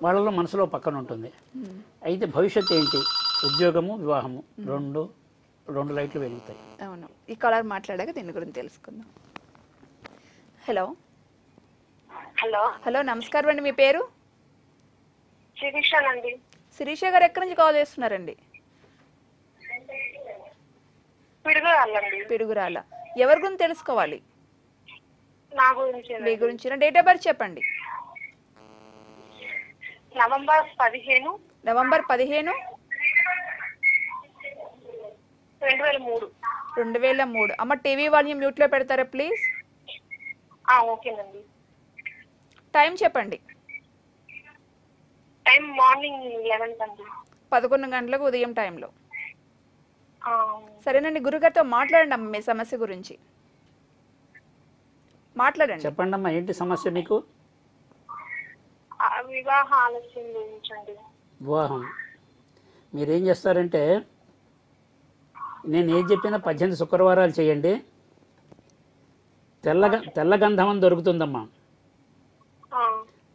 వాళ్ళలో మనసులో పక్కన ఉంటుంది. అయితే భవిష్యత్తు ఏంటి? ఉద్యోగము, వివాహము రెండు లైట్లు వెలుగుతాయి. అవును. ఈ కాలర్ మాట్లాడాక దీని గురించి తెలుసుకుందాం. హలో హలో హలో, నమస్కారం అండి. మీ పేరు? శిరీషానండి. శిరీష గారు ఎక్కడి నుంచి కాల్ చేస్తున్నారండి? పిడుగురాళ్ళండి. పిడుగురాల. ఎవరి గురించి తెలుసుకోవాలి? నా గురించి. మీ గురించి. డేట్ ఆఫ్ బర్త్ చెప్పండి. November 15, November 15, 2003. 2003. అమ్మ టీవీ వాల్యూమ్ మ్యూట్లో పెడతారా ప్లీజ్? ఓకేనండి. టైం చెప్పండి. టైం మార్నింగ్ 11 అండి. 11 గంటలకు ఉదయం టైంలో. సరేనండి, గురుగారితో మాట్లాడండి అమ్మ మీ సమస్య గురించి. మాట్లాడండి. చెప్పండి అమ్మా, ఏంటి సమస్య మీకు? వివాహ ఆలస్యం గురించండి. వివాహం మీరేం చేస్తారంటే, నేను ఏం చెప్పినా 18 శుక్రవారాలు చేయండి. తెల్లగంధం అని దొరుకుతుందమ్మా.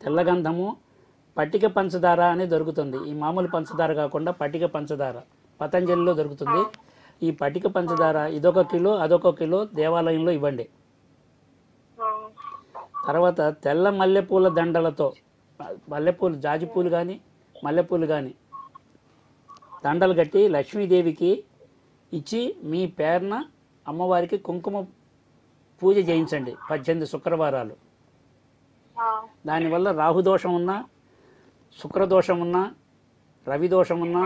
తెల్లగంధము, పట్టిక పంచదార అని దొరుకుతుంది. ఈ మామూలు పంచదార కాకుండా పట్టిక పంచదార పతంజలిలో దొరుకుతుంది. ఈ పట్టిక పంచదార ఇదొక కిలో అదొక కిలో దేవాలయంలో ఇవ్వండి. తర్వాత తెల్ల మల్లెపూల దండలతో, మల్లెపూలు జాజిపూలు కానీ మల్లెపూలు కానీ దండలు కట్టి లక్ష్మీదేవికి ఇచ్చి మీ పేరున అమ్మవారికి కుంకుమ పూజ చేయించండి 18 శుక్రవారాలు. దానివల్ల రాహుదోషం ఉన్నా, శుక్రదోషం ఉన్నా, రవిదోషం ఉన్నా,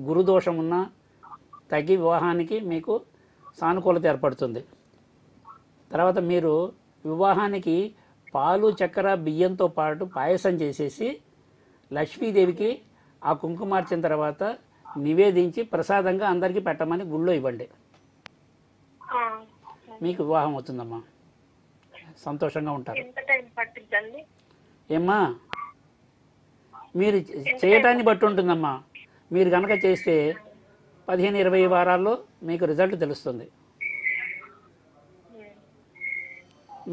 గురుదోషం ఉన్నా తగ్గి వివాహానికి మీకు సానుకూలత ఏర్పడుతుంది. తర్వాత మీరు వివాహానికి పాలు, చక్కెర, బియ్యంతో పాటు పాయసం చేసేసి లక్ష్మీదేవికి ఆ కుంకుమార్చిన తర్వాత నివేదించి ప్రసాదంగా అందరికీ పెట్టమని గుళ్ళో ఇవ్వండి. మీకు వివాహం అవుతుందమ్మా, సంతోషంగా ఉంటారు. ఏమ్మా, మీరు చేయటాన్ని బట్టి ఉంటుందమ్మా. మీరు కనుక చేస్తే 15-20 వారాల్లో మీకు రిజల్ట్ తెలుస్తుంది.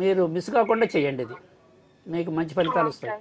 మీరు మిస్ కాకుండా చేయండి, ఇది మీకు మంచి ఫలితాలు వస్తాయి.